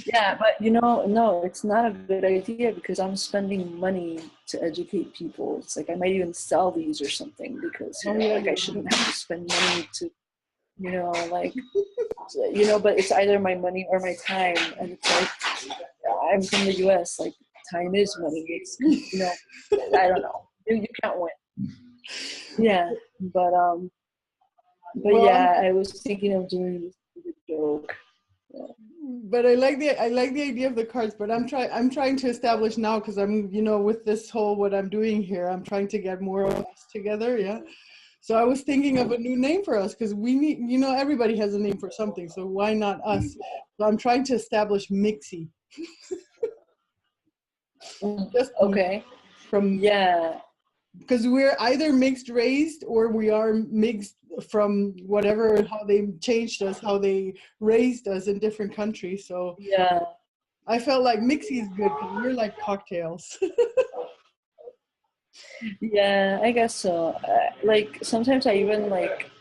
[SPEAKER 2] Yeah, but you know, no, it's not a good idea because I'm spending money to educate people. It's like I might even sell these or something because, you
[SPEAKER 1] Oh
[SPEAKER 2] know,
[SPEAKER 1] yeah,
[SPEAKER 2] like I
[SPEAKER 1] you're
[SPEAKER 2] shouldn't
[SPEAKER 1] right.
[SPEAKER 2] have to spend money to, you know, like, you know, but it's either my money or my time. And it's like, I'm from the US, like, time is money. It's, you know, I don't know. You can't win. Yeah, but
[SPEAKER 1] Well,
[SPEAKER 2] yeah, I was thinking of doing this stupid joke. Yeah.
[SPEAKER 1] but I like the idea of the cards. But I'm trying to establish now because I'm with this whole what I'm doing here. I'm trying to get more of us together. Yeah. So I was thinking of a new name for us because we need everybody has a name for something. So why not us? So I'm trying to establish mixy, just
[SPEAKER 2] Okay.
[SPEAKER 1] from
[SPEAKER 2] Yeah.
[SPEAKER 1] because we're either mixed raised or we are mixed from whatever how they changed us, how they raised us in different countries. So
[SPEAKER 2] Yeah.
[SPEAKER 1] I felt like mixy is good because we're like cocktails.
[SPEAKER 2] Yeah, I guess so. Like sometimes I even like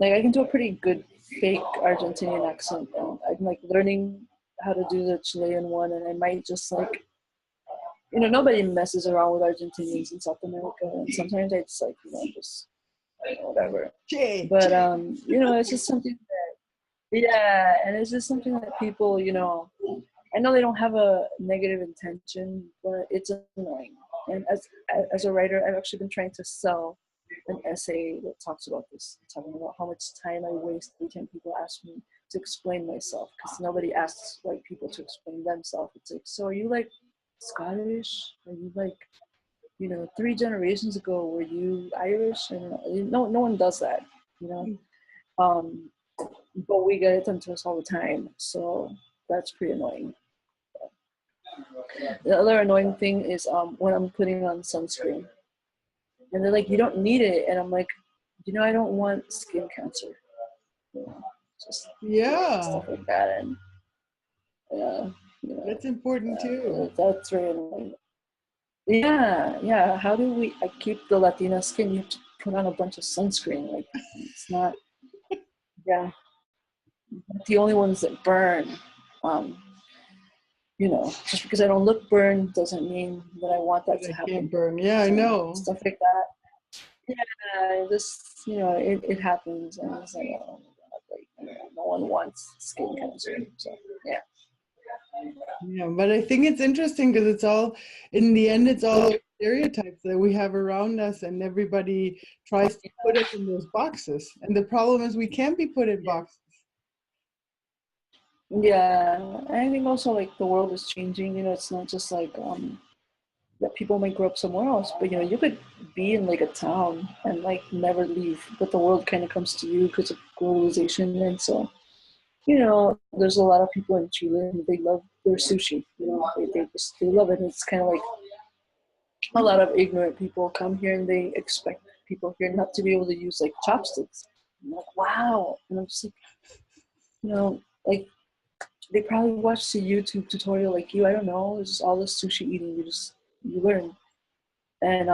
[SPEAKER 2] I can do a pretty good fake Argentinian accent. I'm like learning how to do the Chilean one, and I might just like, you know, nobody messes around with Argentinians in South America, and sometimes I just like, you know, just whatever.
[SPEAKER 1] Che,
[SPEAKER 2] But
[SPEAKER 1] che.
[SPEAKER 2] you know, it's just something that, yeah, and it's just something that people, you know, I know they don't have a negative intention, but it's annoying. And as a writer, I've actually been trying to sell an essay that talks about this, talking about how much time I waste every time people ask me to explain myself, because nobody asks white people to explain themselves. It's like, so are you like Scottish? Are you like, you know, 3 generations ago were you Irish? And no one does that, you know. Um, but we get it done to us all the time, so that's pretty annoying. The other annoying thing is when I'm putting on sunscreen, and they're like, "You don't need it," and I'm like, "You know, I don't want skin cancer." You know, just
[SPEAKER 1] Yeah,
[SPEAKER 2] stuff like that, and yeah, you
[SPEAKER 1] that's
[SPEAKER 2] know,
[SPEAKER 1] important too.
[SPEAKER 2] that's very annoying. Yeah, yeah. How do we? I keep the Latina skin. You have to put on a bunch of sunscreen. Like it's not. Yeah, the only ones that burn. Um, you know, just because I don't look burned doesn't mean that I want
[SPEAKER 1] But
[SPEAKER 2] that to
[SPEAKER 1] I can't
[SPEAKER 2] happen.
[SPEAKER 1] burn. Yeah, I
[SPEAKER 2] So
[SPEAKER 1] know.
[SPEAKER 2] stuff like that. Yeah, this, you know, it happens, and it's like, oh my god, like, you know, no one wants skin cancer. So yeah.
[SPEAKER 1] Yeah, but I think it's interesting because it's all, in the end, it's all those stereotypes that we have around us, and everybody tries to put us in those boxes. And the problem is we can't be put in boxes.
[SPEAKER 2] Yeah, I think also like the world is changing. You know, it's not just like that people may grow up somewhere else, but you know, you could be in like a town and like never leave, but the world kind of comes to you because of globalization, and so you know, there's a lot of people in Chile and they love their sushi. You know, they love it. And it's kind of like a lot of ignorant people come here and they expect people here not to be able to use like chopsticks. I'm like, wow. And I'm just like, you know, like they probably watched a YouTube tutorial like you. I don't know. It's just all the sushi eating. You learn. And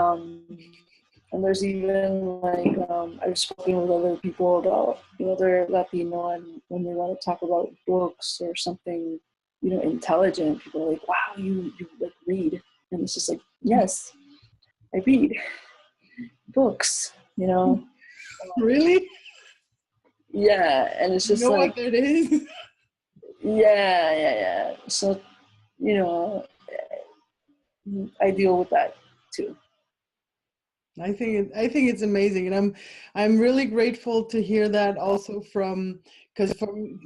[SPEAKER 2] and there's even like I've spoken with other people about, you know, they're Latino, and when they want to talk about books or something, you know, intelligent, people are like, wow, you like read. And it's just like, yes, I read books, you know.
[SPEAKER 1] Really?
[SPEAKER 2] Yeah, and it's
[SPEAKER 1] You
[SPEAKER 2] just
[SPEAKER 1] know what
[SPEAKER 2] like,
[SPEAKER 1] that is?
[SPEAKER 2] yeah. So, you know, I deal with that too.
[SPEAKER 1] I think it's amazing, and I'm really grateful to hear that also from, because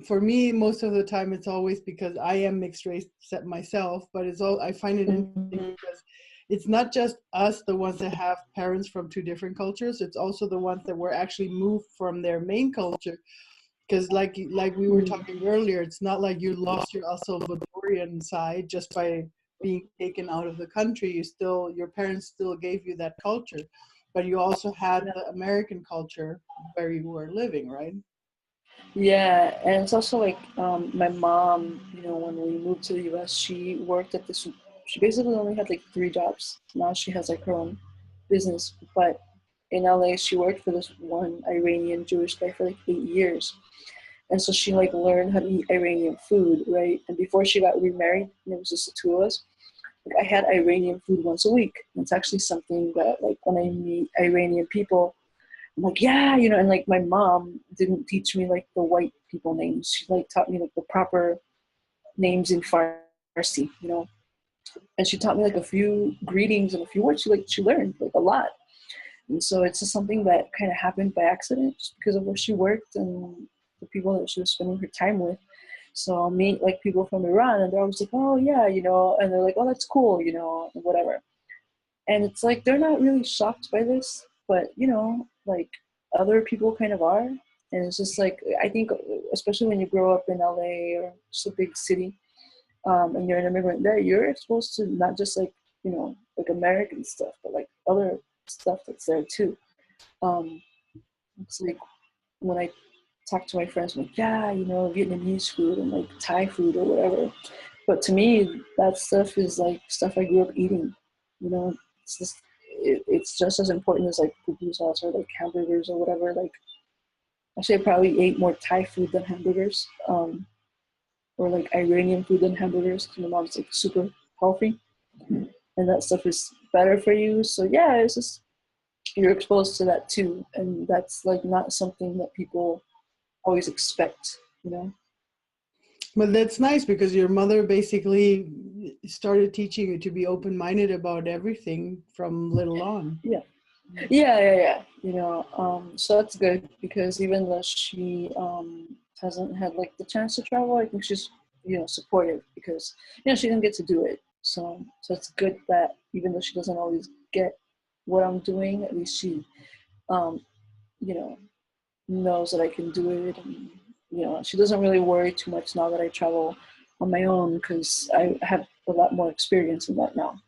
[SPEAKER 1] for me most of the time it's always because I am mixed race myself, but it's all, I find it interesting
[SPEAKER 2] Mhm.
[SPEAKER 1] because it's not just us, the ones that have parents from two different cultures. It's also the ones that were actually moved from their main culture, because like we were
[SPEAKER 2] Mhm.
[SPEAKER 1] talking earlier, it's not like you lost your El Salvadorian side just by being taken out of the country. Your parents still gave you that culture, but you also had the American culture where you were living, right?
[SPEAKER 2] Yeah, and it's also like my mom, you know, when we moved to the US, she worked at this, she basically only had like 3 jobs. Now she has like her own business. But in LA, she worked for this one Iranian Jewish guy for like 8 years. And so she like learned how to eat Iranian food, right? And before she got remarried, and it was just the two of us, like I had Iranian food once a week. And it's actually something that like when I meet Iranian people, I'm like, yeah, you know, and like my mom didn't teach me like the white people names. She like taught me like the proper names in Farsi, you know. And she taught me like a few greetings and a few words. She learned like a lot. And so it's just something that kind of happened by accident just because of where she worked and the people that she was spending her time with. So I'll meet like people from Iran and they're always like, oh yeah, you know, and they're like, oh, that's cool, you know, and whatever. And it's like, they're not really shocked by this, but you know, like other people kind of are. And it's just like, I think, especially when you grow up in LA or just a big city, and you're an immigrant there, you're exposed to not just like, you know, like American stuff, but like other stuff that's there too. Um, it's like when I talk to my friends, I'm like, yeah, you know, Vietnamese food and like Thai food or whatever. But to me, that stuff is like stuff I grew up eating. You know, it's just as important as like pupusas or like hamburgers or whatever. Like, actually, I probably ate more Thai food than hamburgers, or like Iranian food than hamburgers. My mom's like super healthy, and that stuff is better for you. So yeah, it's just you're exposed to that too, and that's like not something that people always expect, you know.
[SPEAKER 1] But that's nice because your mother basically started teaching you to be open-minded about everything from little on.
[SPEAKER 2] Yeah. Yeah. You know, so that's good because even though she hasn't had like the chance to travel, I think she's, you know, supportive because, you know, she didn't get to do it. So it's good that even though she doesn't always get what I'm doing, at least she, you know, knows that I can do it. And, you know, she doesn't really worry too much now that I travel on my own because I have a lot more experience in that now.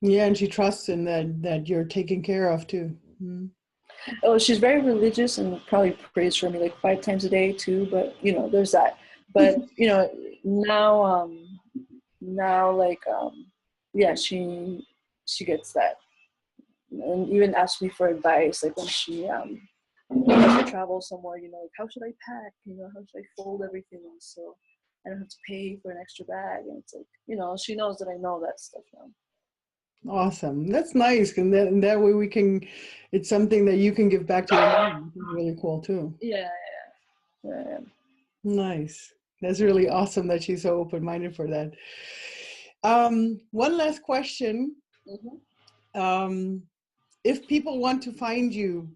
[SPEAKER 1] Yeah, and she trusts in that you're taken care of too. Mm.
[SPEAKER 2] Oh, she's very religious and probably prays for me like 5 times a day too. But you know, there's that. But you know, now like, yeah, she gets that, and even asks me for advice, like when she has to travel somewhere. You know, like how should I pack? You know, how should I fold everything so I don't have to pay for an extra bag? And it's like, you know, she knows that I know that stuff now.
[SPEAKER 1] Awesome. That's nice. And that way it's something that you can give back to your mom. It's really cool too.
[SPEAKER 2] Yeah.
[SPEAKER 1] Nice. That's really awesome that she's so open-minded for that. One last question.
[SPEAKER 2] Mm-hmm.
[SPEAKER 1] If people want to find you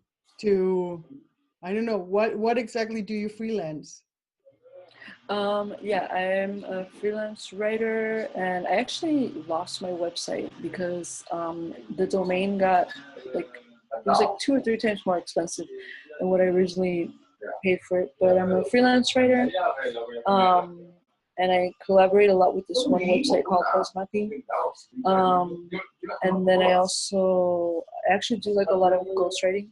[SPEAKER 1] I don't know, what exactly do you freelance?
[SPEAKER 2] Yeah, I'm a freelance writer, and I actually lost my website because the domain got like, it was like 2 or 3 times more expensive than what I originally paid for it. But I'm a freelance writer, and I collaborate a lot with this one website called Cosmati. And then I actually do like a lot of ghostwriting,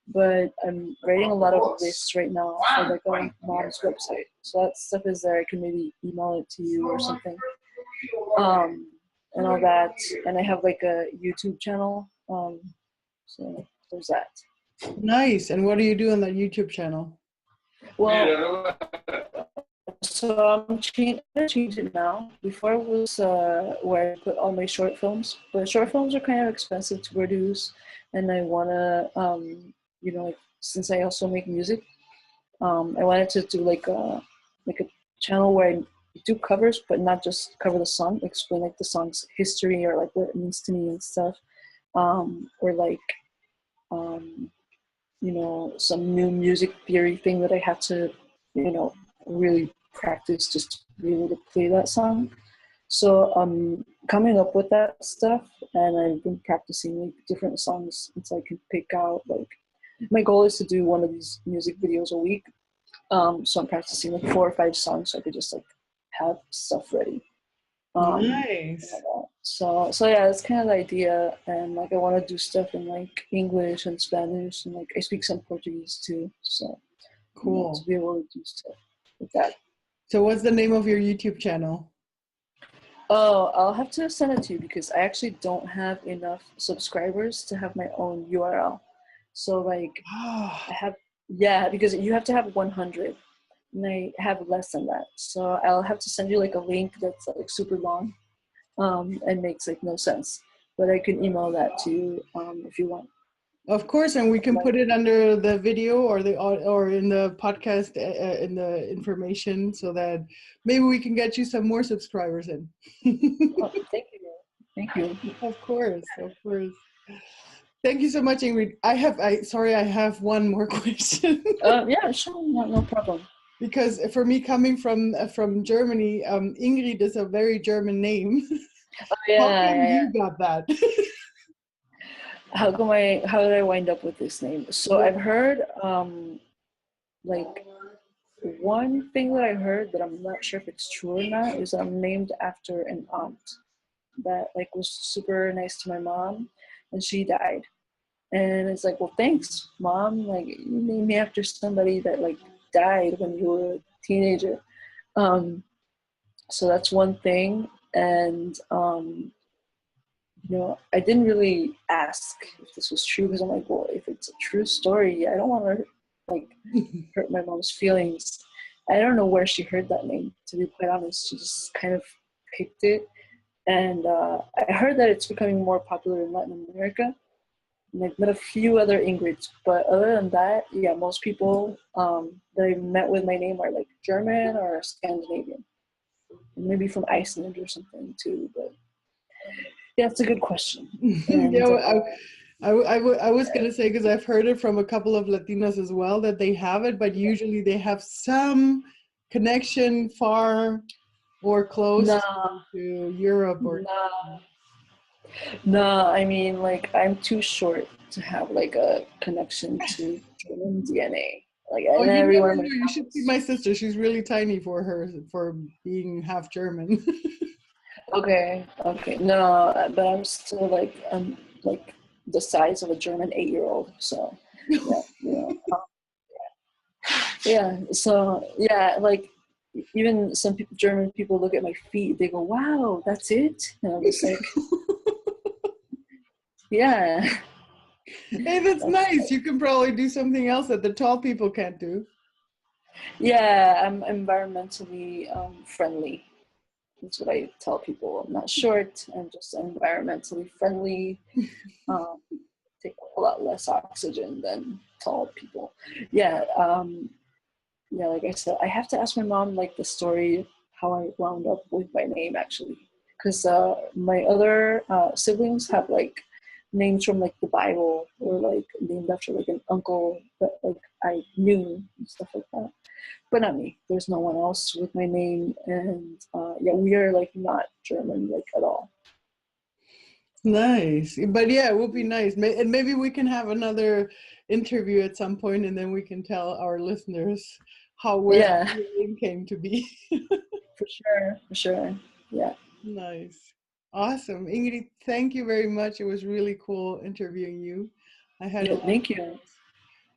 [SPEAKER 2] but I'm writing a lot of lists right now for like our mom's website. So that stuff is there. I can maybe email it to you or something, and all that. And I have like a YouTube channel. So there's that.
[SPEAKER 1] Nice. And what do you do on that YouTube channel?
[SPEAKER 2] Well, so I'm changing it now. Before it was where I put all my short films, but short films are kind of expensive to produce, and I wanna, you know, like, since I also make music, I wanted to do like a channel where I do covers, but not just cover the song, explain like the song's history or like what it means to me and stuff, or like, you know, some new music theory thing that I have to, you know, really practice just to be able to play that song. So I'm coming up with that stuff, and I've been practicing like different songs until I can pick out, like, my goal is to do one of these music videos a week. So I'm practicing like 4 or 5 songs so I could just like have stuff ready.
[SPEAKER 1] Nice.
[SPEAKER 2] So yeah, that's kind of the idea. And like I want to do stuff in like English and Spanish, and like I speak some Portuguese too. So
[SPEAKER 1] Cool.
[SPEAKER 2] You know, to be able to do stuff like that.
[SPEAKER 1] So what's the name of your YouTube channel?
[SPEAKER 2] Oh, I'll have to send it to you because I actually don't have enough subscribers to have my own URL. So like I have, yeah, because you have to have 100. and I have less than that. So I'll have to send you like a link that's like super long, and makes like no sense. But I can email that to you if you want.
[SPEAKER 1] Of course, and we can put it under the video or in the podcast in the information, so that maybe we can get you some more subscribers in.
[SPEAKER 2] Oh, thank you.
[SPEAKER 1] Of course. Thank you so much, Ingrid. I have one more question.
[SPEAKER 2] Yeah, sure, no problem.
[SPEAKER 1] Because for me, coming from Germany, Ingrid is a very German name.
[SPEAKER 2] Oh, yeah,
[SPEAKER 1] How come you got that?
[SPEAKER 2] How did I wind up with this name? So I've heard like one thing that I heard that I'm not sure if it's true or not is I'm named after an aunt that like was super nice to my mom, and she died. And it's like, well, thanks, Mom. Like, you named me after somebody that like died when you were a teenager. So that's one thing. And I didn't really ask if this was true, because I'm like, well, if it's a true story, I don't want to like hurt my mom's feelings. I don't know where she heard that name, to be quite honest. She just kind of picked it. And I heard that it's becoming more popular in Latin America. And I've met a few other Ingrids, but other than that, yeah, most people that I met with my name are like German or Scandinavian, maybe from Iceland or something too. But yeah, it's a good question. And,
[SPEAKER 1] I was going to say, because I've heard it from a couple of Latinos as well, that they have it, but usually they have some connection far or close to Europe or.
[SPEAKER 2] No, I mean, like, I'm too short to have like a connection to German DNA. Like,
[SPEAKER 1] Oh,
[SPEAKER 2] everyone.
[SPEAKER 1] You should see my sister. She's really tiny for being half German.
[SPEAKER 2] Okay. No, but I'm still like the size of a German 8-year-old. So yeah. So yeah, like even some people, German people, look at my feet. They go, "Wow, that's it." And I'm just like, yeah.
[SPEAKER 1] Hey, that's nice. You can probably do something else that the tall people can't do.
[SPEAKER 2] Yeah, I'm environmentally friendly. That's what I tell people. I'm not short. I'm just environmentally friendly. Take a lot less oxygen than tall people. Yeah. Yeah. Like I said, I have to ask my mom like the story how I wound up with my name, actually, because my other siblings have like names from like the Bible, or like named after like an uncle that like I knew and stuff like that. But not me. There's no one else with my name, and yeah, we are like not German like at all.
[SPEAKER 1] Nice, but yeah, it would be nice, and maybe we can have another interview at some point, and then we can tell our listeners where the name came to be.
[SPEAKER 2] For sure. Yeah.
[SPEAKER 1] Nice, awesome, Ingrid. Thank you very much. It was really cool interviewing you. I had
[SPEAKER 2] Thank you.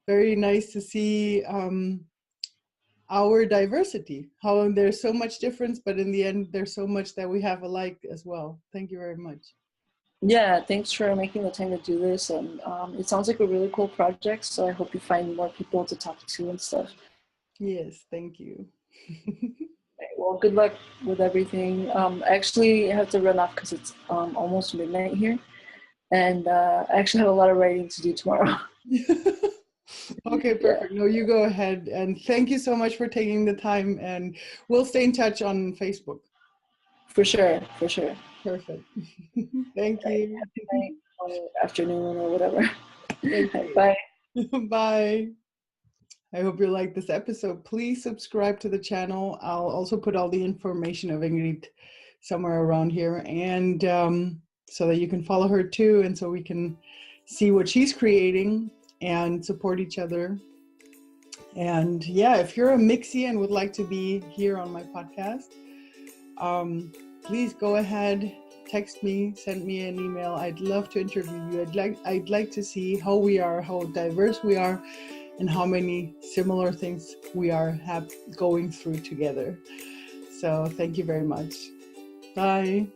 [SPEAKER 1] Very nice to see our diversity, how there's so much difference, but in the end there's so much that we have alike as well. Thank you very much.
[SPEAKER 2] Yeah, thanks for making the time to do this, and it sounds like a really cool project, so I hope you find more people to talk to and stuff.
[SPEAKER 1] Yes, thank you.
[SPEAKER 2] Right, well, good luck with everything. I actually have to run off because it's almost midnight here, and I actually have a lot of writing to do tomorrow.
[SPEAKER 1] Okay, perfect. No, you go ahead, and thank you so much for taking the time, and we'll stay in touch on Facebook.
[SPEAKER 2] For sure.
[SPEAKER 1] Perfect. Thank you.
[SPEAKER 2] Happy night or afternoon or whatever.
[SPEAKER 1] Thank you.
[SPEAKER 2] Bye.
[SPEAKER 1] Bye. I hope you liked this episode. Please subscribe to the channel. I'll also put all the information of Ingrid somewhere around here, and so that you can follow her too, and so we can see what she's creating and support each other. And yeah, if you're a mixy and would like to be here on my podcast, please go ahead, text me, send me an email. I'd love to interview you. I'd like to see how we are, how diverse we are, and how many similar things we are going through together. So thank you very much. Bye.